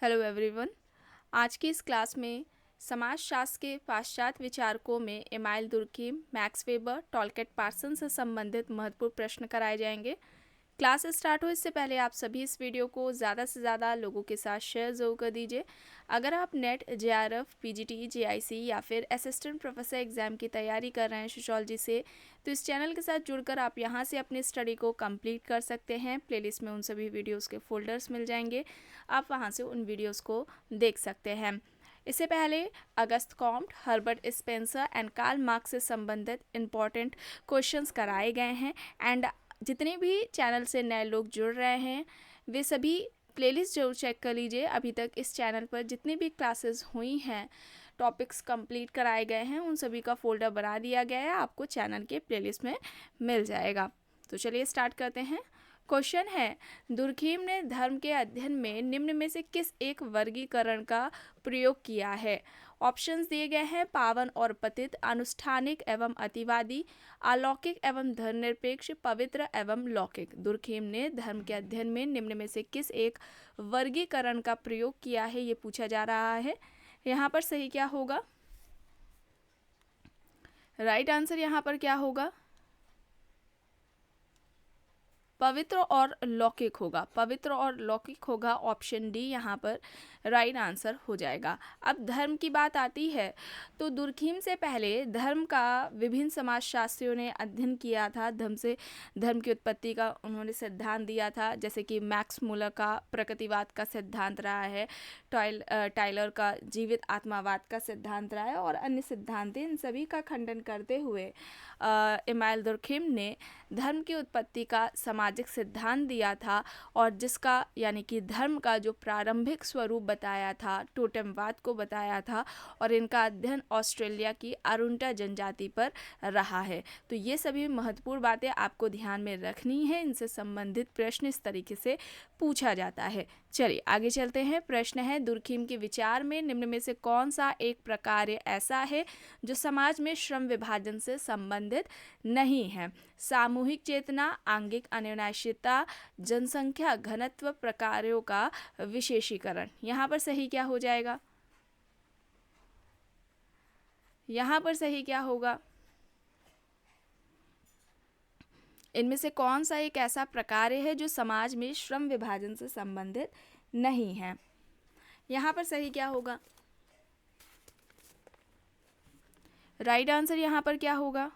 Hello everyone. आज की इस क्लास में समाजशास्त्र के पाश्चात्य विचारकों में Emile Durkheim, Max Weber, Talcott Parson से संबंधित महत्वपूर्ण प्रश्न कराए जाएंगे। क्लास स्टार्ट हो इससे पहले आप सभी इस वीडियो को ज़्यादा से ज़्यादा लोगों के साथ शेयर ज़रूर कर दीजिए। अगर आप नेट, जेआरएफ, पीजीटी, जेआईसी या फिर असिस्टेंट प्रोफेसर एग्ज़ाम की तैयारी कर रहे हैं सोशियोलॉजी से, तो इस चैनल के साथ जुड़कर आप यहां से अपनी स्टडी को कंप्लीट कर सकते हैं। प्लेलिस्ट में उन सभी वीडियोस के फोल्डर्स मिल जाएंगे, आप वहां से उन वीडियोस को देख सकते हैं। इससे पहले Auguste Comte, Herbert Spencer and Karl Marx से संबंधित इम्पॉर्टेंट क्वेश्चंस कराए गए हैं। एंड जितने भी चैनल से नए लोग जुड़ रहे हैं वे सभी प्लेलिस्ट जरूर चेक कर लीजिए। अभी तक इस चैनल पर जितनी भी क्लासेस हुई हैं, टॉपिक्स कंप्लीट कराए गए हैं, उन सभी का फोल्डर बना दिया गया है, आपको चैनल के प्लेलिस्ट में मिल जाएगा। तो चलिए स्टार्ट करते हैं। क्वेश्चन है, दुर्खीम ने धर्म के अध्ययन में निम्न में से किस एक वर्गीकरण का प्रयोग किया है? ऑप्शंस दिए गए हैं, पावन और पतित, अनुष्ठानिक एवं अतिवादी, अलौकिक एवं धर्मनिरपेक्ष, पवित्र एवं लौकिक। दुर्खीम ने धर्म के अध्ययन में निम्न में से किस एक वर्गीकरण का प्रयोग किया है, ये पूछा जा रहा है। यहाँ पर सही क्या होगा? राइट आंसर यहाँ पर क्या होगा? पवित्र और लौकिक होगा। पवित्र और लौकिक होगा, ऑप्शन डी यहाँ पर राइट आंसर हो जाएगा। अब धर्म की बात आती है तो दुर्खीम से पहले धर्म का विभिन्न समाजशास्त्रियों ने अध्ययन किया था। धर्म की उत्पत्ति का उन्होंने सिद्धांत दिया था, जैसे कि मैक्स मूलर का प्रकृतिवाद का सिद्धांत रहा है, टाइलर का जीवित आत्मावाद का सिद्धांत रहा है और अन्य सिद्धांत। इन सभी का खंडन करते हुए इमाइल दुर्खीम ने धर्म की उत्पत्ति का सामाजिक सिद्धांत दिया था और जिसका यानी कि धर्म का जो प्रारंभिक स्वरूप बताया था, टोटेमवाद को बताया था, और इनका अध्ययन ऑस्ट्रेलिया की अरुंटा जनजाति पर रहा है। तो ये सभी महत्वपूर्ण बातें आपको ध्यान में रखनी है, इनसे संबंधित प्रश्न इस तरीके से पूछा जाता है। चलिए आगे चलते हैं। प्रश्न है, दुर्खीम के विचार में निम्न में से कौन सा एक प्रकार ऐसा है जो समाज में श्रम विभाजन से संबंधित नहीं है? सामूहिक चेतना, आंगिक अनुनाशिकता, जनसंख्या घनत्व, प्रकारों का विशेषीकरण। यहाँ पर सही क्या हो जाएगा? यहाँ पर सही क्या होगा? इनमें से कौन सा एक ऐसा प्रकार है जो समाज में श्रम विभाजन से संबंधित नहीं है? यहाँ पर सही क्या होगा? राइट आंसर यहाँ पर क्या होगा?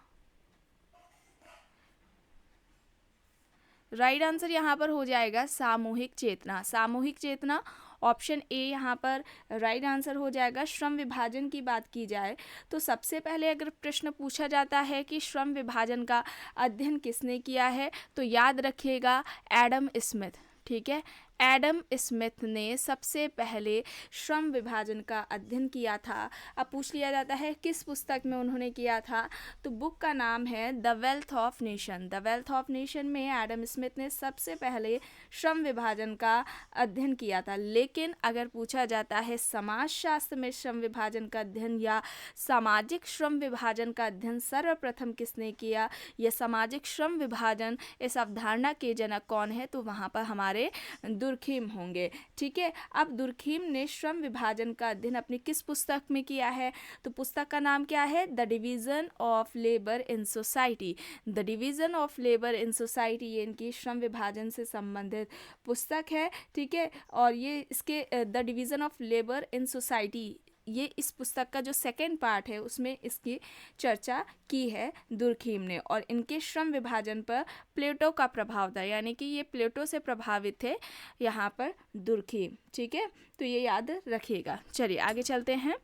राइट आंसर यहाँ पर हो जाएगा सामूहिक चेतना। सामूहिक चेतना, ऑप्शन ए यहाँ पर राइट आंसर हो जाएगा। श्रम विभाजन की बात की जाए तो सबसे पहले अगर प्रश्न पूछा जाता है कि श्रम विभाजन का अध्ययन किसने किया है, तो याद रखिएगा एडम स्मिथ। ठीक है, एडम स्मिथ ने सबसे पहले श्रम विभाजन का अध्ययन किया था। अब पूछ लिया जाता है किस पुस्तक में उन्होंने किया था, तो बुक का नाम है the wealth of nation. The wealth of nation में एडम स्मिथ ने सबसे पहले श्रम विभाजन का अध्ययन किया था। लेकिन अगर पूछा जाता है समाजशास्त्र में श्रम विभाजन का अध्ययन या सामाजिक श्रम विभाजन का अध्ययन सर्वप्रथम किसने किया, या सामाजिक श्रम विभाजन इस अवधारणा के जनक कौन है, तो वहाँ पर हमारे दुर्खीम होंगे। ठीक है, अब दुर्खीम ने श्रम विभाजन का अध्ययन अपनी किस पुस्तक में किया है, तो पुस्तक का नाम क्या है? The division of labour in society. The division of labour in society, ये इनकी श्रम विभाजन से संबंधित पुस्तक है। ठीक है, और ये इसके the division of labour in society, ये इस पुस्तक का जो सेकेंड पार्ट है उसमें इसकी चर्चा की है दुर्खीम ने। और इनके श्रम विभाजन पर प्लेटो का प्रभाव था, यानी कि ये प्लेटो से प्रभावित थे यहाँ पर दुर्खीम। ठीक है, तो ये याद रखिएगा। चलिए आगे चलते हैं।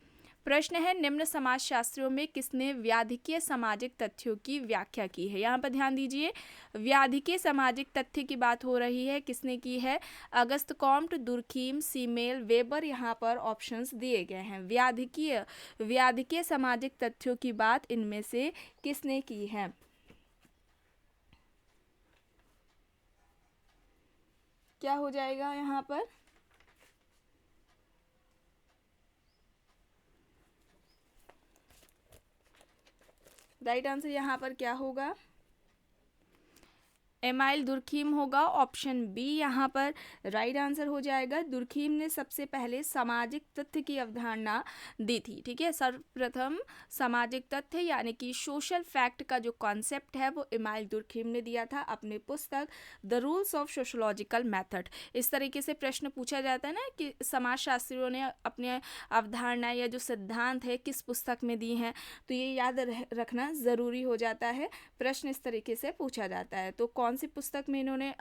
प्रश्न है, निम्न समाजशास्त्रियों में किसने व्याधिकीय सामाजिक तथ्यों की व्याख्या की है? यहाँ पर ध्यान दीजिए, व्याधिकीय सामाजिक तथ्य की बात हो रही है। किसने की है? Auguste Comte, Durkheim, सीमेल, weber. यहाँ पर ऑप्शंस दिए गए हैं। व्याधिकीय सामाजिक तथ्यों की बात इनमें से किसने की है? क्या हो जाएगा यहाँ पर? राइट आंसर यहाँ पर क्या होगा? एमाइल दुर्खीम होगा, ऑप्शन बी यहाँ पर राइट आंसर हो जाएगा। दुर्खीम ने सबसे पहले सामाजिक तथ्य की अवधारणा दी थी, ठीक है। सर्वप्रथम सामाजिक तथ्य यानी कि सोशल फैक्ट का जो कॉन्सेप्ट है वो एमाइल दुर्खीम ने दिया था अपने पुस्तक the rules of sociological method. इस तरीके से प्रश्न पूछा जाता है ना कि समाजशास्त्रियों ने अपने अवधारणा या जो सिद्धांत है किस पुस्तक में दी हैं, तो ये याद रखना ज़रूरी हो जाता है। प्रश्न इस तरीके से पूछा जाता है। तो कौन सी पुस्तक में इन्होंने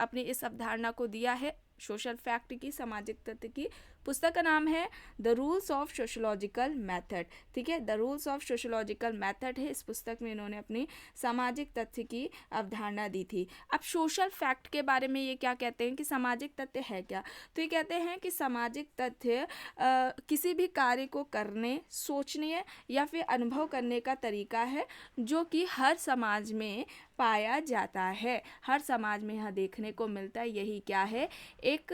अपनी इस अवधारणा को दिया है सोशल फैक्ट की, सामाजिक तथ्य की? पुस्तक का नाम है the rules of sociological method, ठीक है। The rules of sociological method है, इस पुस्तक में इन्होंने अपनी सामाजिक तथ्य की अवधारणा दी थी। अब सोशल फैक्ट के बारे में ये क्या कहते हैं कि सामाजिक तथ्य है क्या, तो ये कहते हैं कि सामाजिक तथ्य किसी भी कार्य को करने, सोचने या फिर अनुभव करने का तरीका है जो कि हर समाज में पाया जाता है। हर समाज में यहाँ देखने को मिलता है। यही क्या है, एक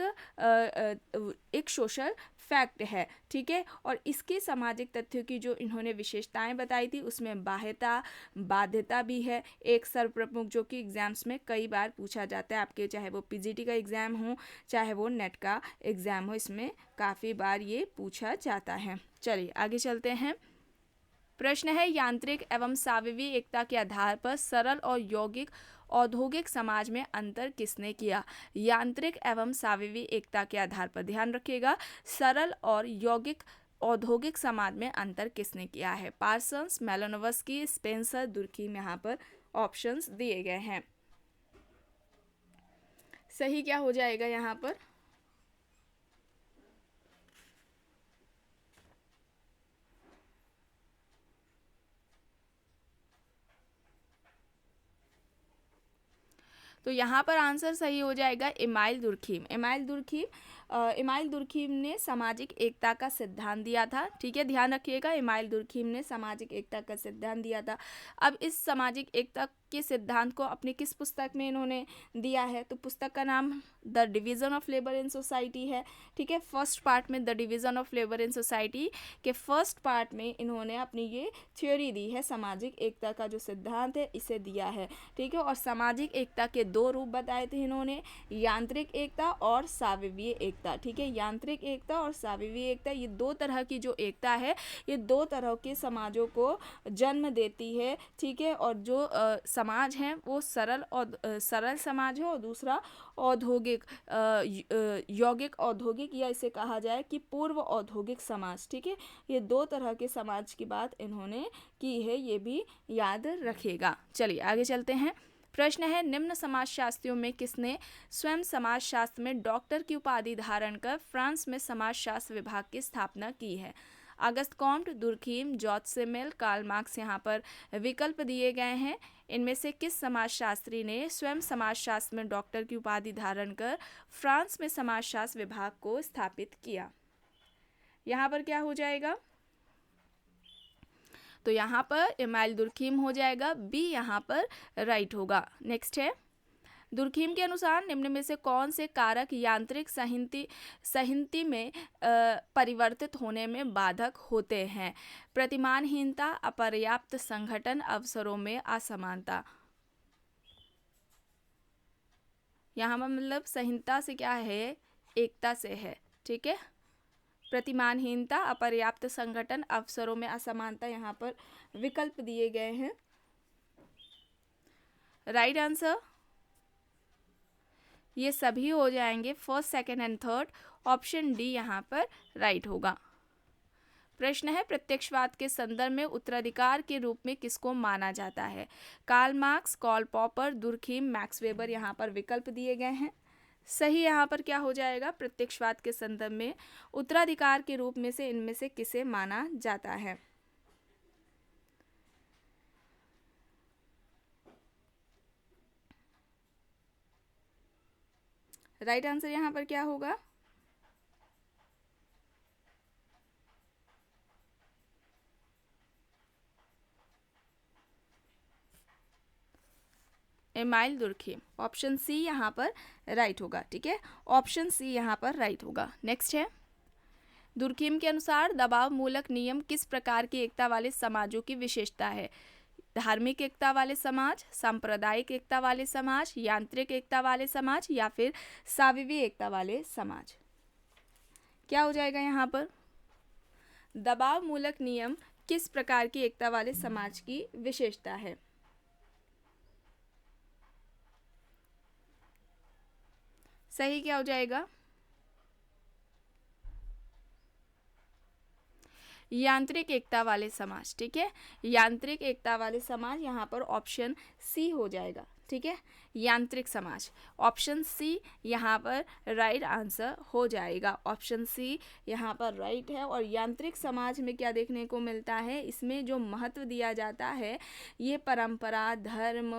सोशल फैक्ट है, ठीक है। और इसके सामाजिक तथ्यों की जो इन्होंने विशेषताएं बताई थी उसमें बाह्यता, बाध्यता भी है। एक सर्वप्रमुख जो कि एग्जाम्स में कई बार पूछा जाता है आपके, चाहे वो पीजीटी का एग्ज़ाम हो चाहे वो नेट का एग्ज़ाम हो, इसमें काफ़ी बार ये पूछा जाता है। चलिए आगे चलते हैं। प्रश्न है यांत्रिक एवं साविवी एकता के आधार पर सरल और यौगिक औद्योगिक समाज में अंतर किसने किया? यांत्रिक एवं साविवी एकता के आधार पर, ध्यान रखिएगा, सरल और यौगिक औद्योगिक समाज में अंतर किसने किया है? Parsons, Malinowski, Spencer, Durkheim. यहाँ पर ऑप्शंस दिए गए हैं। सही क्या हो जाएगा यहाँ पर? तो यहाँ पर आंसर सही हो जाएगा एमाइल दुर्खीम। एमाइल दुर्खीम ने सामाजिक एकता का सिद्धांत दिया था, ठीक है। ध्यान रखिएगा, एमाइल दुर्खीम ने सामाजिक एकता का सिद्धांत दिया था। अब इस सामाजिक एकता के सिद्धांत को अपनी किस पुस्तक में इन्होंने दिया है, तो पुस्तक का नाम the division of labour in society है, ठीक है। फर्स्ट पार्ट में the division of labour in society के फर्स्ट पार्ट में इन्होंने अपनी ये थ्योरी दी है, सामाजिक एकता का जो सिद्धांत है इसे दिया है, ठीक है। और सामाजिक एकता के दो रूप बताए थे इन्होंने, यांत्रिक एकता और साविवीय एकता, ठीक है। यांत्रिक एकता और साविवीय एकता, ये दो तरह की जो एकता है ये दो तरह के समाजों को जन्म देती है, ठीक है। और जो समाज है वो सरल समाज है और दूसरा औद्योगिक, यौगिक औद्योगिक, या इसे कहा जाए कि पूर्व औद्योगिक समाज, ठीक है। ये दो तरह के समाज की बात इन्होंने की है, ये भी याद रखिएगा। चलिए आगे चलते हैं। प्रश्न है निम्न समाजशास्त्रियों में किसने स्वयं समाजशास्त्र में डॉक्टर की उपाधि धारण कर फ्रांस में समाजशास्त्र विभाग की स्थापना की है? Auguste Comte, Durkheim, Georg Simmel, Karl Marx. यहाँ पर विकल्प दिए गए हैं। इनमें से किस समाजशास्त्री ने स्वयं समाजशास्त्र में डॉक्टर की उपाधि धारण कर फ्रांस में समाजशास्त्र विभाग को स्थापित किया? यहाँ पर क्या हो जाएगा, तो यहाँ पर एमाइल दुर्खीम हो जाएगा, बी यहाँ पर राइट होगा। नेक्स्ट है, दुर्खीम के अनुसार निम्न में से कौन से कारक यांत्रिक संहति में परिवर्तित होने में बाधक होते हैं? प्रतिमानहीनता, अपर्याप्त संगठन, अवसरों में असमानता। यहाँ पर मतलब संहिता से क्या है, एकता से है, ठीक है। प्रतिमानहीनता, अपर्याप्त संगठन, अवसरों में असमानता, यहाँ पर विकल्प दिए गए हैं। राइट आंसर ये सभी हो जाएंगे, first, second and third. Option D यहाँ पर राइट होगा। प्रश्न है प्रत्यक्षवाद के संदर्भ में उत्तराधिकार के रूप में किसको माना जाता है? Karl Marx, Karl Popper, Durkheim, Max Weber. यहाँ पर विकल्प दिए गए हैं। सही यहाँ पर क्या हो जाएगा, प्रत्यक्षवाद के संदर्भ में उत्तराधिकार के रूप में से इनमें से किसे माना जाता है? राइट आंसर यहाँ पर क्या होगा, एमाइल दुर्खीम। ऑप्शन सी यहाँ पर राइट होगा, ठीक है। ऑप्शन सी यहाँ पर राइट होगा। नेक्स्ट है, दुर्खीम के अनुसार दबाव मूलक नियम किस प्रकार की एकता वाले समाजों की विशेषता है? धार्मिक एकता वाले समाज, सांप्रदायिक एकता वाले समाज, यांत्रिक एकता वाले समाज या फिर साविवी एकता वाले समाज। क्या हो जाएगा यहाँ पर? दबाव मूलक नियम किस प्रकार की एकता वाले समाज की विशेषता है? सही क्या हो जाएगा? यांत्रिक एकता वाले समाज। ठीक है, यांत्रिक एकता वाले समाज यहाँ पर ऑप्शन सी हो जाएगा। ठीक है, यांत्रिक समाज, ऑप्शन सी यहाँ पर राइट आंसर हो जाएगा। ऑप्शन सी यहाँ पर राइट है। और यांत्रिक समाज में क्या देखने को मिलता है, इसमें जो महत्व दिया जाता है ये परंपरा, धर्म,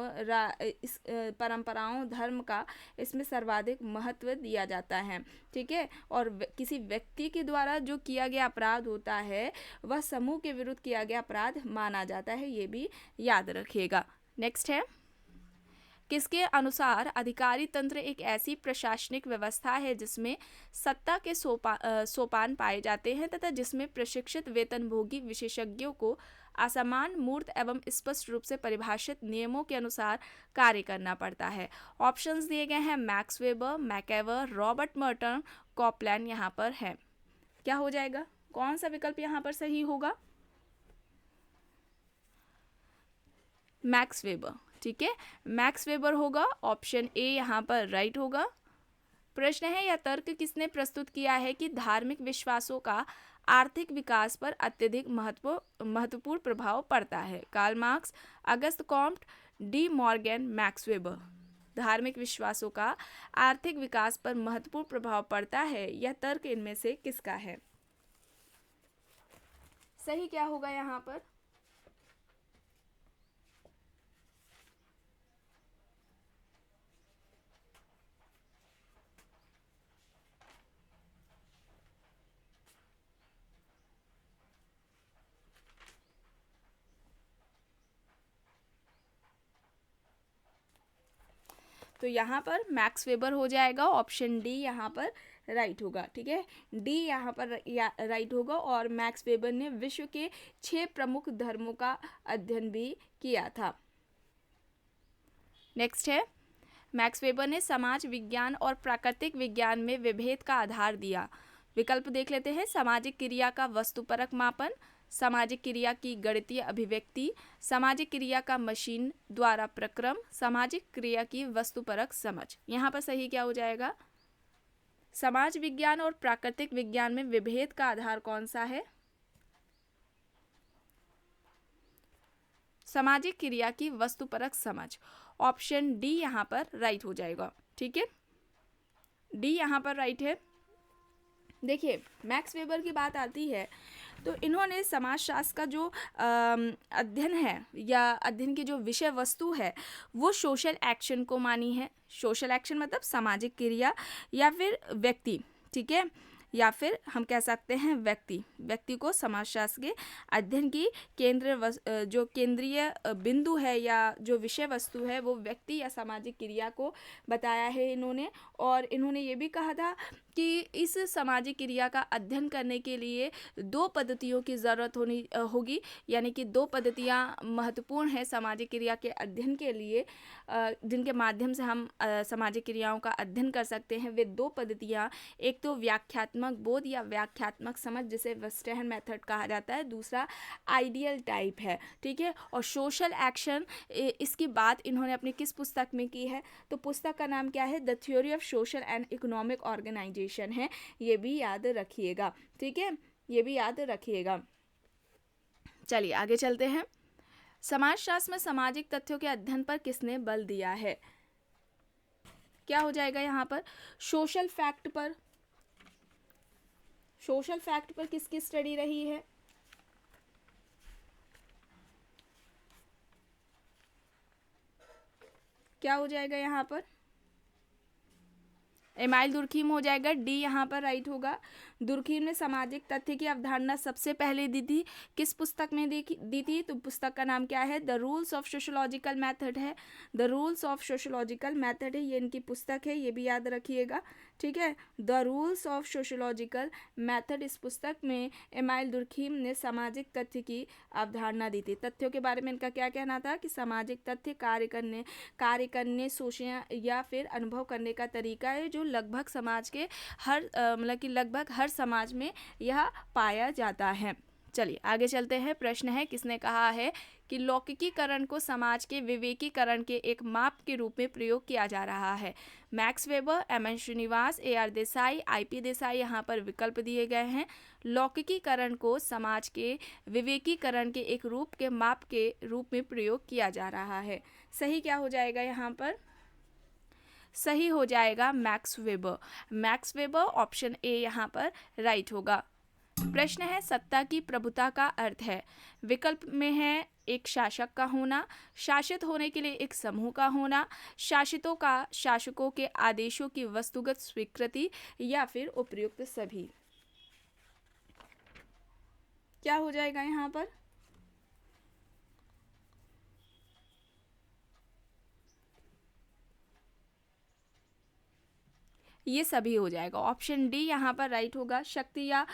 इस परंपराओं, धर्म का इसमें सर्वाधिक महत्व दिया जाता है। ठीक है, और किसी व्यक्ति के द्वारा जो किया गया अपराध होता है वह समूह के विरुद्ध किया गया अपराध माना जाता है, ये भी याद रखिएगा। नेक्स्ट है, किसके अनुसार अधिकारी तंत्र एक ऐसी प्रशासनिक व्यवस्था है जिसमें सत्ता के सोपान पाए जाते हैं तथा जिसमें प्रशिक्षित वेतनभोगी विशेषज्ञों को असमान, मूर्त एवं स्पष्ट रूप से परिभाषित नियमों के अनुसार कार्य करना पड़ता है। ऑप्शंस दिए गए हैं मैक्स वेबर, मैकेवर, रॉबर्ट मर्टन, कॉपलैन यहाँ पर है। क्या हो जाएगा? कौन सा विकल्प यहाँ पर सही होगा? Max weber. ठीक है, मैक्स वेबर होगा। ऑप्शन ए यहाँ पर राइट होगा। प्रश्न है, यह तर्क किसने प्रस्तुत किया है कि धार्मिक विश्वासों का आर्थिक विकास पर अत्यधिक महत्वपूर्ण प्रभाव पड़ता है? Karl Marx, Auguste Comte, De Morgan, Max Weber. धार्मिक विश्वासों का आर्थिक विकास पर महत्वपूर्ण प्रभाव पड़ता है, यह तर्क इनमें से किसका है? सही क्या होगा यहाँ पर? तो यहाँ पर मैक्स वेबर हो जाएगा। ऑप्शन डी यहाँ पर राइट होगा। ठीक है, डी यहाँ पर राइट होगा। और मैक्स वेबर ने विश्व के 6 प्रमुख धर्मों का अध्ययन भी किया था। नेक्स्ट है, मैक्स वेबर ने समाज विज्ञान और प्राकृतिक विज्ञान में विभेद का आधार दिया। विकल्प देख लेते हैं। सामाजिक क्रिया का वस्तुपरक मापन, सामाजिक क्रिया की गणितीय अभिव्यक्ति, सामाजिक क्रिया का मशीन द्वारा प्रक्रम, सामाजिक क्रिया की वस्तुपरक समझ। यहाँ पर सही क्या हो जाएगा? समाज विज्ञान और प्राकृतिक विज्ञान में विभेद का आधार कौन सा है? सामाजिक क्रिया की वस्तुपरक समझ। ऑप्शन डी यहाँ पर राइट हो जाएगा। ठीक है, डी यहाँ पर राइट है। देखिए, मैक्स वेबर की बात आती है तो इन्होंने समाजशास्त्र का जो अध्ययन है या अध्ययन की जो विषय वस्तु है वो सोशल एक्शन को मानी है। सोशल एक्शन मतलब सामाजिक क्रिया या फिर व्यक्ति। ठीक है, या फिर हम कह सकते हैं व्यक्ति को समाजशास्त्र के अध्ययन की जो केंद्रीय बिंदु है या जो विषय वस्तु है वो व्यक्ति या सामाजिक क्रिया को बताया है इन्होंने। और इन्होंने ये भी कहा था कि इस सामाजिक क्रिया का अध्ययन करने के लिए 2 पद्धतियों की ज़रूरत होगी, यानी कि 2 पद्धतियाँ महत्वपूर्ण हैं सामाजिक क्रिया के अध्ययन के लिए, जिनके माध्यम से हम सामाजिक क्रियाओं का अध्ययन कर सकते हैं। वे 2 पद्धतियाँ, एक तो व्याख्यात्मक बोध या व्याख्यात्मक समझ जिसे वेस्टर्न मेथड कहा जाता है, दूसरा आइडियल टाइप है। ठीक है, और सोशल एक्शन इसकी बात इन्होंने अपनी किस पुस्तक में की है? तो पुस्तक का नाम क्या है? The theory of social and economic organisation है। ये भी याद रखिएगा। ठीक है, ये भी याद रखिएगा। चलिए आगे चलते हैं। समाजशास्त्र में सामाजिक तथ्यों के अध्ययन पर किसने बल दिया है? क्या हो जाएगा यहाँ पर? सोशल फैक्ट पर। सोशल फैक्ट पर किसकी स्टडी रही है? क्या हो जाएगा यहाँ पर? एमाइल दुर्खीम हो जाएगा। डी यहाँ पर राइट होगा। दुर्खीम ने सामाजिक तथ्य की अवधारणा सबसे पहले दी थी, किस पुस्तक में दी थी? तो पुस्तक का नाम क्या है? The rules of sociological method है। The rules of sociological method है, ये इनकी पुस्तक है, ये भी याद रखिएगा, ठीक है। The rules of sociological method, इस पुस्तक में एमाइल दुर्खीम ने सामाजिक तथ्य की अवधारणा दी थी। तथ्यों के बारे में इनका क्या कहना था कि सामाजिक तथ्य कार्य करने सोचने या फिर अनुभव करने का तरीका है जो लगभग समाज के हर मतलब कि लगभग हर समाज में यह पाया जाता है। चलिए आगे चलते हैं। प्रश्न है, किसने कहा है कि लौकिकीकरण को समाज के विवेकीकरण के एक माप के रूप में प्रयोग किया जा रहा है? Max Weber, M N. Srinivas, A R. Desai, I P. Desai, यहाँ पर विकल्प दिए गए हैं। लौकिकीकरण को समाज के विवेकीकरण के एक रूप के माप के रूप में प्रयोग किया जा रहा है। सही क्या हो जाएगा यहाँ पर? सही हो जाएगा max weber. Max weber, option A यहाँ पर राइट होगा। प्रश्न है, सत्ता की प्रभुता का अर्थ है? विकल्प में है एक शासक का होना, शासित होने के लिए एक समूह का होना, शासितों का शासकों के आदेशों की वस्तुगत स्वीकृति, या फिर उपयुक्त सभी। क्या हो जाएगा यहाँ पर? ये सभी हो जाएगा। ऑप्शन डी यहाँ पर राइट होगा। शक्ति या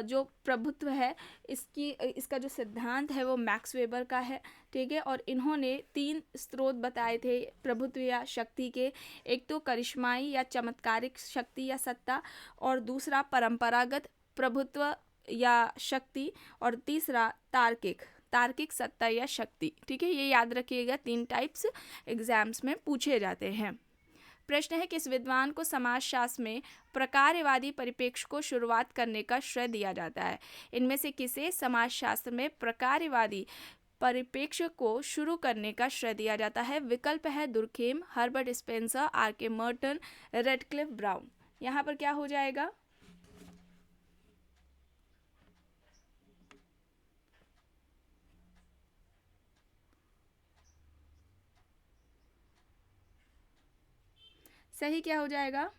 जो प्रभुत्व है, इसका जो सिद्धांत है वो मैक्स वेबर का है, ठीक है। और इन्होंने 3 स्रोत बताए थे प्रभुत्व या शक्ति के। एक तो करिश्माई या चमत्कारिक शक्ति या सत्ता, और दूसरा परंपरागत प्रभुत्व या शक्ति, और तीसरा तार्किक सत्ता या शक्ति, ठीक है। ये याद रखिएगा, 3 टाइप्स एग्जाम्स में पूछे जाते हैं। प्रश्न है, किस विद्वान को समाजशास्त्र में प्रकारवादी परिप्रेक्ष्य को शुरुआत करने का श्रेय दिया जाता है? इनमें से किसे समाजशास्त्र में प्रकारवादी परिप्रेक्ष्य को शुरू करने का श्रेय दिया जाता है? विकल्प है Durkheim, Herbert Spencer, R K. Merton, Radcliffe Brown. यहाँ पर क्या हो जाएगा? सही क्या हो जाएगा?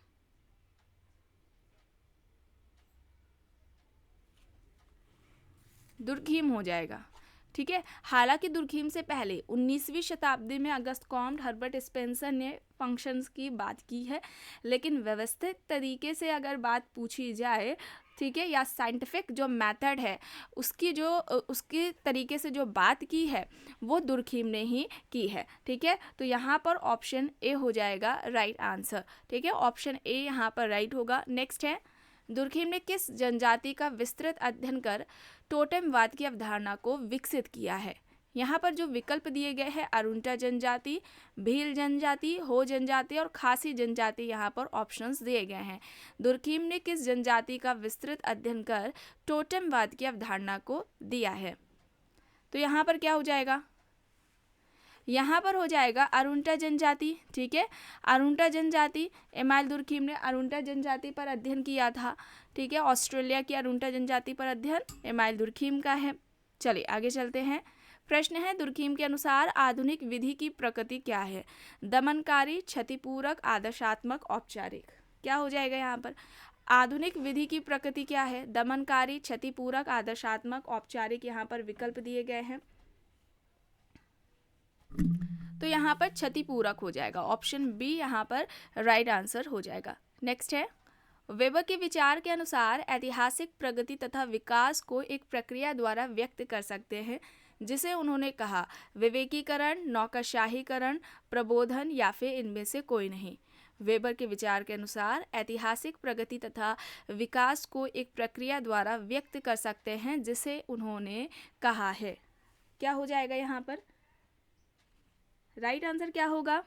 दुर्खीम हो जाएगा, ठीक है। हालांकि दुर्खीम से पहले 19वीं शताब्दी में अगस्त कॉम्ट, हर्बर्ट स्पेंसर ने फंक्शंस की बात की है, लेकिन व्यवस्थित तरीके से अगर बात पूछी जाए, ठीक है, या साइंटिफिक जो मेथड है उसके तरीके से जो बात की है वो दुर्खीम ने ही की है, ठीक है। तो यहाँ पर ऑप्शन ए हो जाएगा राइट आंसर, ठीक है। ऑप्शन ए यहाँ पर राइट होगा। नेक्स्ट है, दुर्खीम ने किस जनजाति का विस्तृत अध्ययन कर टोटेमवाद की अवधारणा को विकसित किया है? यहाँ पर जो विकल्प दिए गए हैं, अरुंटा जनजाति, भील जनजाति, हो जनजाति और खासी जनजाति, यहाँ पर ऑप्शंस दिए गए हैं। दुर्खीम ने किस जनजाति का विस्तृत अध्ययन कर टोटेमवाद की अवधारणा को दिया है? तो यहाँ पर क्या हो जाएगा? यहाँ पर हो जाएगा अरुंटा जनजाति, ठीक है। अरुंटा जनजाति, एमाइल दुर्खीम ने अरुंटा जनजाति पर अध्ययन किया था, ठीक है। ऑस्ट्रेलिया की अरुंटा जनजाति पर अध्ययन एमाइल दुर्खीम का है। चलिए आगे चलते हैं। प्रश्न है, दुर्खीम के अनुसार आधुनिक विधि की प्रकृति क्या है? दमनकारी, क्षतिपूरक, आदर्शात्मक, औपचारिक। क्या हो जाएगा यहाँ पर? आधुनिक विधि की प्रकृति क्या है? दमनकारी, क्षतिपूरक, आदर्शात्मक, औपचारिक। यहाँ पर विकल्प दिए गए हैं, तो यहाँ पर क्षतिपूरक हो जाएगा। ऑप्शन बी यहाँ पर राइट आंसर हो जाएगा। नेक्स्ट है, वेबर के विचार के अनुसार ऐतिहासिक प्रगति तथा विकास को एक प्रक्रिया द्वारा व्यक्त कर सकते हैं, जिसे उन्होंने कहा विवेकीकरण, नौकरशाहीकरण, प्रबोधन, या फिर इनमें से कोई नहीं। वेबर के विचार के अनुसार ऐतिहासिक प्रगति तथा विकास को एक प्रक्रिया द्वारा व्यक्त कर सकते हैं, जिसे उन्होंने कहा है। क्या हो जाएगा यहाँ पर? राइट आंसर क्या होगा?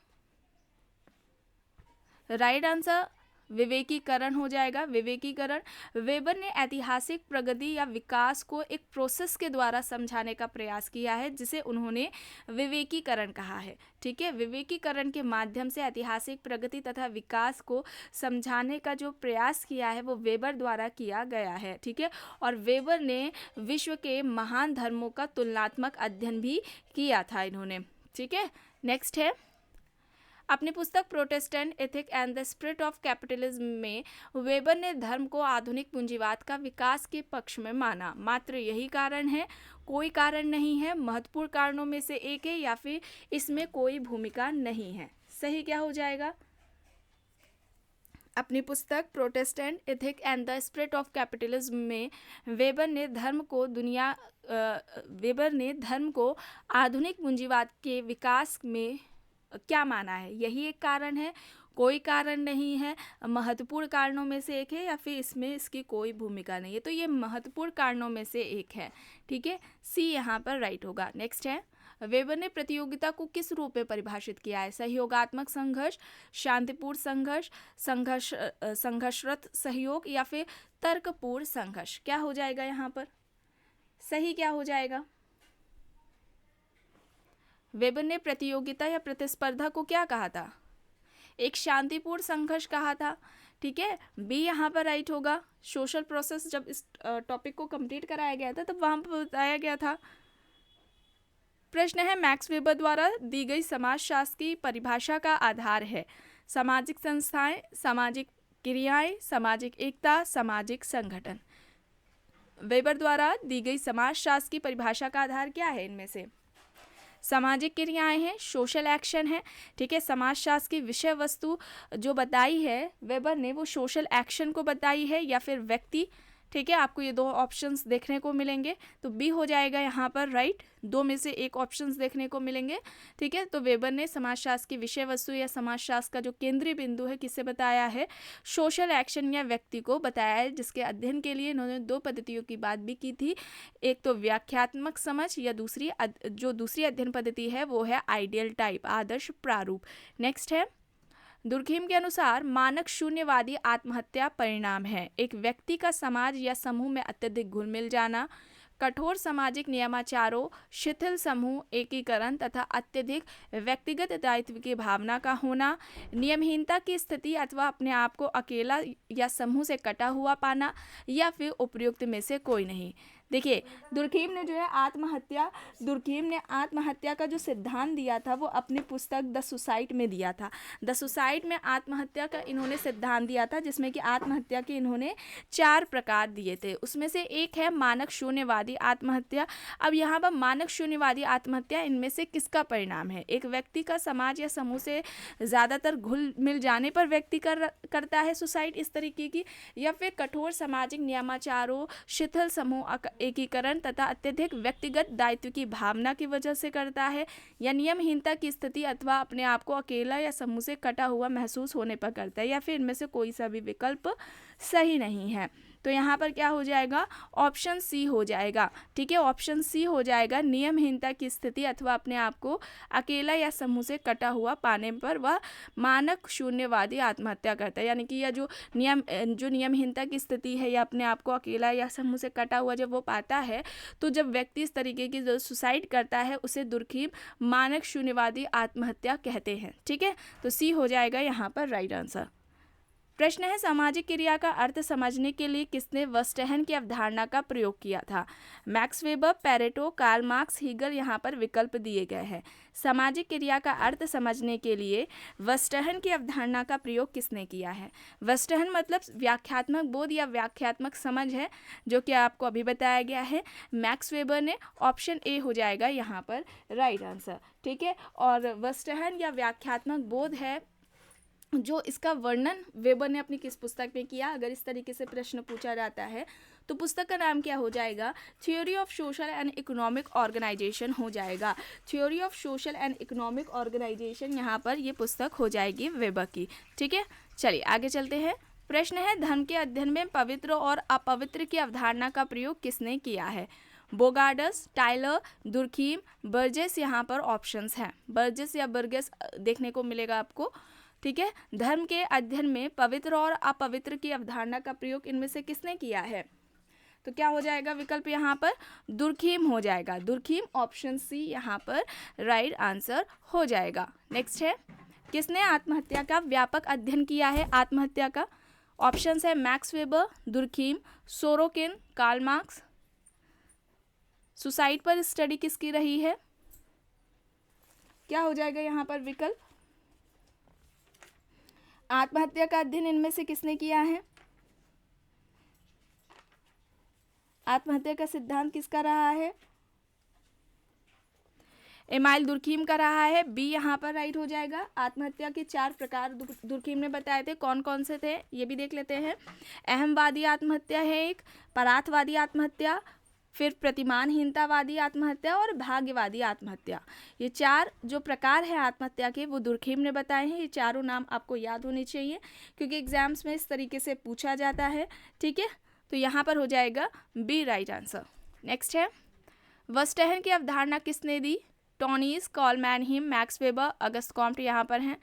राइट आंसर विवेकीकरण हो जाएगा। विवेकीकरण, वेबर ने ऐतिहासिक प्रगति या विकास को एक प्रोसेस के द्वारा समझाने का प्रयास किया है, जिसे उन्होंने विवेकीकरण कहा है, ठीक है। विवेकीकरण के माध्यम से ऐतिहासिक प्रगति तथा विकास को समझाने का जो प्रयास किया है वो वेबर द्वारा किया गया है, ठीक है। और वेबर ने विश्व के महान धर्मों का तुलनात्मक अध्ययन भी किया था इन्होंने, ठीक है। नेक्स्ट है, अपनी पुस्तक Protestant ethic and the spirit of capitalism में वेबर ने धर्म को आधुनिक पूंजीवाद का विकास के पक्ष में माना। मात्र यही कारण है, कोई कारण नहीं है, महत्वपूर्ण कारणों में से एक है, या फिर इसमें कोई भूमिका नहीं है। सही क्या हो जाएगा? अपनी पुस्तक Protestant ethic and the spirit of capitalism में वेबर ने धर्म को आधुनिक पूंजीवाद के विकास में क्या माना है? यही एक कारण है, कोई कारण नहीं है, महत्वपूर्ण कारणों में से एक है, या फिर इसमें इसकी कोई भूमिका नहीं है। तो ये महत्वपूर्ण कारणों में से एक है। ठीक है, सी यहाँ पर राइट होगा। नेक्स्ट है, वेबर ने प्रतियोगिता को किस रूप में परिभाषित किया है? सहयोगात्मक संघर्ष, शांतिपूर्ण संघर्ष, संघर्षरत सहयोग, या फिर तर्कपूर्ण संघर्ष? क्या हो जाएगा यहाँ पर? सही क्या हो जाएगा? वेबर ने प्रतियोगिता या प्रतिस्पर्धा को क्या कहा था? एक शांतिपूर्ण संघर्ष कहा था। ठीक है, बी यहाँ पर राइट होगा। सोशल प्रोसेस जब इस टॉपिक को कंप्लीट कराया गया था तब वहाँ पर बताया गया था। प्रश्न है, मैक्स वेबर द्वारा दी गई समाजशास्त्र की परिभाषा का आधार है? सामाजिक संस्थाएं, सामाजिक क्रियाएं, सामाजिक एकता, सामाजिक संगठन। वेबर द्वारा दी गई समाजशास्त्र की परिभाषा का आधार क्या है? इनमें से सामाजिक क्रियाएं हैं, सोशल एक्शन है। ठीक है, समाजशास्त्र की विषय वस्तु जो बताई है वेबर ने, वो सोशल एक्शन को बताई है या फिर व्यक्ति। ठीक है, आपको ये दो ऑप्शंस देखने को मिलेंगे, तो बी हो जाएगा यहाँ पर राइट। दो में से एक ऑप्शंस देखने को मिलेंगे। ठीक है, तो वेबर ने समाजशास्त्र की विषय वस्तु या समाजशास्त्र का जो केंद्रीय बिंदु है किसे बताया है? सोशल एक्शन या व्यक्ति को बताया है, जिसके अध्ययन के लिए इन्होंने दो पद्धतियों की बात भी की थी। एक तो व्याख्यात्मक समझ, या दूसरी अध्ययन पद्धति है वो है आइडियल टाइप, आदर्श प्रारूप। नेक्स्ट है, दुर्खीम के अनुसार मानक शून्यवादी आत्महत्या परिणाम है? एक व्यक्ति का समाज या समूह में अत्यधिक घुल मिल जाना, कठोर सामाजिक नियमाचारों, शिथिल समूह एकीकरण तथा अत्यधिक व्यक्तिगत दायित्व की भावना का होना, नियमहीनता की स्थिति अथवा अपने आप को अकेला या समूह से कटा हुआ पाना, या फिर उपयुक्त में से कोई नहीं। देखिए, दुर्खीम ने आत्महत्या का जो सिद्धांत दिया था वो अपनी पुस्तक द सुसाइड में दिया था। द सुसाइड में आत्महत्या का इन्होंने सिद्धांत दिया था, जिसमें कि आत्महत्या के इन्होंने 4 प्रकार दिए थे। उसमें से एक है मानक शून्यवादी आत्महत्या। अब यहाँ पर मानक शून्यवादी आत्महत्या इनमें से किसका परिणाम है? एक व्यक्ति का समाज या समूह से ज़्यादातर घुल मिल जाने पर व्यक्ति करता है सुसाइड इस तरीके की, या फिर कठोर सामाजिक नियमाचारों, शिथिल समूह एकीकरण तथा अत्यधिक व्यक्तिगत दायित्व की भावना की वजह से करता है, या नियमहीनता की स्थिति अथवा अपने आप को अकेला या समूह से कटा हुआ महसूस होने पर करता है, या फिर इनमें से कोई सा भी विकल्प सही नहीं है। तो यहाँ पर क्या हो जाएगा? ऑप्शन सी हो जाएगा। ठीक है, ऑप्शन सी हो जाएगा, नियमहीनता की स्थिति अथवा अपने आप को अकेला या समूह से कटा हुआ पाने पर वह मानक शून्यवादी आत्महत्या करता है। यानी कि यह जो नियमहीनता की स्थिति है या अपने आप को अकेला या समूह से कटा हुआ जब वो पाता है, तो जब व्यक्ति इस तरीके की जो सुसाइड करता है उसे दुर्खीम मानक शून्यवादी आत्महत्या कहते हैं। ठीक है, तो सी हो जाएगा यहाँ पर राइट आंसर। प्रश्न है, सामाजिक क्रिया का अर्थ समझने के लिए किसने वेस्टहन की अवधारणा का प्रयोग किया था? Max Weber, Pareto, Karl Marx, Hegel. यहाँ पर विकल्प दिए गए हैं। सामाजिक क्रिया का अर्थ समझने के लिए वेस्टहन की अवधारणा का प्रयोग किसने किया है? वेस्टहन मतलब व्याख्यात्मक बोध या व्याख्यात्मक समझ है, जो कि आपको अभी बताया गया है। मैक्स वेबर ने, ऑप्शन ए हो जाएगा यहाँ पर राइट आंसर। ठीक है, और वेस्टहन या व्याख्यात्मक बोध है जो इसका वर्णन वेबर ने अपनी किस पुस्तक में किया? अगर इस तरीके से प्रश्न पूछा जाता है तो पुस्तक का नाम क्या हो जाएगा? Theory of social and economic organisation हो जाएगा। Theory of social and economic organisation यहाँ पर ये पुस्तक हो जाएगी वेबर की। ठीक है, चलिए आगे चलते हैं। प्रश्न है, धर्म के अध्ययन में पवित्र और अपवित्र की अवधारणा का प्रयोग किसने किया है? Bogardus, Tylor, Durkheim, Burgess. यहाँ पर ऑप्शंस हैं, बर्जेस या बर्गेस देखने को मिलेगा आपको। ठीक है, धर्म के अध्ययन में पवित्र और अपवित्र की अवधारणा का प्रयोग इनमें से किसने किया है? तो क्या हो जाएगा विकल्प यहाँ पर? दुर्खीम हो जाएगा। दुर्खीम, ऑप्शन सी यहाँ पर राइट आंसर हो जाएगा। नेक्स्ट है, किसने आत्महत्या का व्यापक अध्ययन किया है? आत्महत्या का ऑप्शंस है Max Weber, Durkheim, Sorokin, Karl Marx. Suicide पर स्टडी किसकी रही है? क्या हो जाएगा यहाँ पर विकल्प? आत्महत्या का अध्ययन इनमें से किसने किया है? आत्महत्या का सिद्धांत किसका रहा है? एमाइल दुर्खीम का रहा है। बी यहाँ पर राइट हो जाएगा। आत्महत्या के 4 प्रकार दुर्खीम ने बताए थे, कौन कौन से थे ये भी देख लेते हैं। अहमवादी आत्महत्या है एक, परार्थवादी आत्महत्या, फिर प्रतिमानहीनतावादी आत्महत्या और भाग्यवादी आत्महत्या। ये 4 जो प्रकार है आत्महत्या के वो दुर्खीम ने बताए हैं। ये चारों नाम आपको याद होने चाहिए क्योंकि एग्जाम्स में इस तरीके से पूछा जाता है। ठीक है, तो यहाँ पर हो जाएगा बी राइट आंसर। नेक्स्ट है, वर्स्टहन की अवधारणा किसने दी? टॉनीज, कॉलमैनहीम, मैक्स वेबर, अगस्त कॉम्ट यहाँ पर हैं।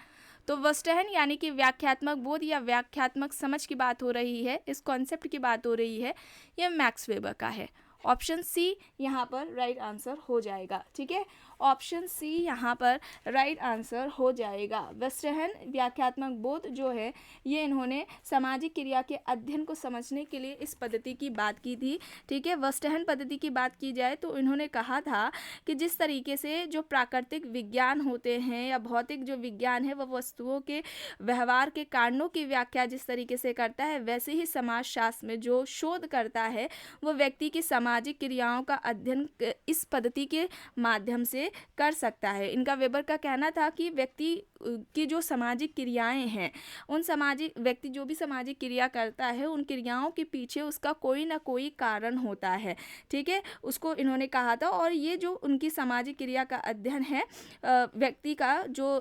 तो वर्स्टहन यानी कि व्याख्यात्मक बोध या व्याख्यात्मक समझ की बात हो रही है, इस कॉन्सेप्ट की बात हो रही है, यह मैक्स वेबर का है। ऑप्शन सी यहाँ पर राइट आंसर हो जाएगा। ठीक है, ऑप्शन सी यहाँ पर राइट आंसर हो जाएगा। वर्स्टहन व्याख्यात्मक बोध जो है ये इन्होंने सामाजिक क्रिया के अध्ययन को समझने के लिए इस पद्धति की बात की थी। ठीक है, वर्स्टहन पद्धति की बात की जाए तो इन्होंने कहा था कि जिस तरीके से जो प्राकृतिक विज्ञान होते हैं या भौतिक जो विज्ञान है वह वस्तुओं के व्यवहार के कारणों की व्याख्या जिस तरीके से करता है, वैसे ही समाजशास्त्र में जो शोध करता है वो व्यक्ति की सामाजिक क्रियाओं का अध्ययन इस पद्धति के माध्यम से कर सकता है। इनका वेबर का कहना था कि व्यक्ति की जो सामाजिक क्रियाएं हैं, उन सामाजिक व्यक्ति जो भी सामाजिक क्रिया करता है उन क्रियाओं के पीछे उसका कोई ना कोई कारण होता है। ठीक है, उसको इन्होंने कहा था। और ये जो उनकी सामाजिक क्रिया का अध्ययन है व्यक्ति का जो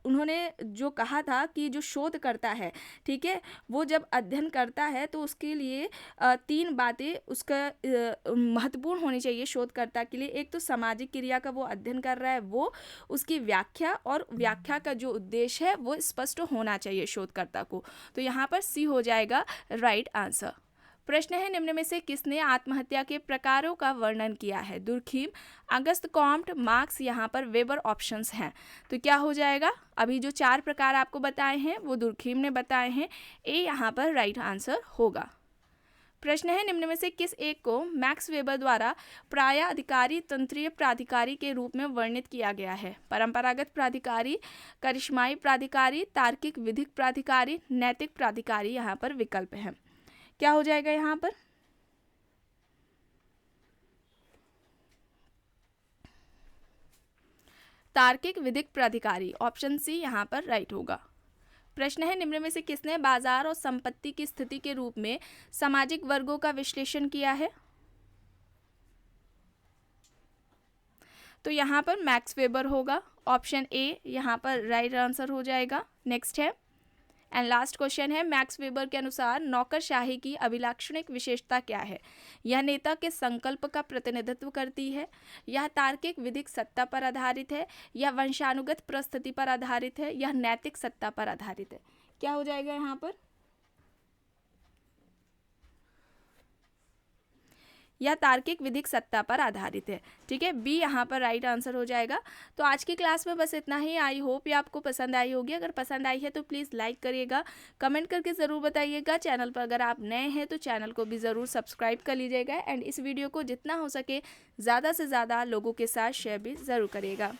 उन्होंने जो कहा था कि जो शोध करता है, ठीक है, वो जब अध्ययन करता है तो उसके लिए 3 बातें उसका महत्वपूर्ण होनी चाहिए शोधकर्ता के लिए। एक तो सामाजिक क्रिया का वो अध्ययन कर रहा है वो, उसकी व्याख्या, और व्याख्या का जो उद्देश्य है वो स्पष्ट होना चाहिए शोधकर्ता को। तो यहाँ पर सी हो जाएगा राइट आंसर। प्रश्न है, निम्न में से किसने आत्महत्या के प्रकारों का वर्णन किया है? दुर्खीम, अगस्त कॉम्ट, मार्क्स, यहाँ पर वेबर ऑप्शंस हैं। तो क्या हो जाएगा? अभी जो 4 प्रकार आपको बताए हैं वो दुर्खीम ने बताए हैं। ए यहाँ पर राइट आंसर होगा। प्रश्न है, निम्न में से किस एक को मैक्स वेबर द्वारा प्राय अधिकारी तंत्रीय प्राधिकारी के रूप में वर्णित किया गया है? परंपरागत प्राधिकारी, करिश्माई प्राधिकारी, तार्किक विधिक प्राधिकारी, नैतिक प्राधिकारी यहाँ पर विकल्प है। क्या हो जाएगा यहाँ पर? तार्किक विधिक प्राधिकारी, ऑप्शन सी यहाँ पर राइट होगा। प्रश्न है, निम्न में से किसने बाजार और संपत्ति की स्थिति के रूप में सामाजिक वर्गों का विश्लेषण किया है? तो यहाँ पर मैक्स वेबर होगा। ऑप्शन ए यहाँ पर राइट आंसर हो जाएगा। नेक्स्ट है एंड लास्ट क्वेश्चन है, मैक्स वेबर के अनुसार नौकरशाही की अभिलाक्षणिक विशेषता क्या है? यह नेता के संकल्प का प्रतिनिधित्व करती है, यह तार्किक विधिक सत्ता पर आधारित है, यह वंशानुगत परिस्थिति पर आधारित है, यह नैतिक सत्ता पर आधारित है। क्या हो जाएगा यहाँ पर? यह तार्किक विधिक सत्ता पर आधारित है। ठीक है, बी यहाँ पर राइट आंसर हो जाएगा। तो आज की क्लास में बस इतना ही। आई होप ये आपको पसंद आई होगी। अगर पसंद आई है तो प्लीज़ लाइक करिएगा, कमेंट करके ज़रूर बताइएगा। चैनल पर अगर आप नए हैं तो चैनल को भी ज़रूर सब्सक्राइब कर लीजिएगा एंड इस वीडियो को जितना हो सके ज़्यादा से ज़्यादा लोगों के साथ शेयर भी ज़रूर करिएगा।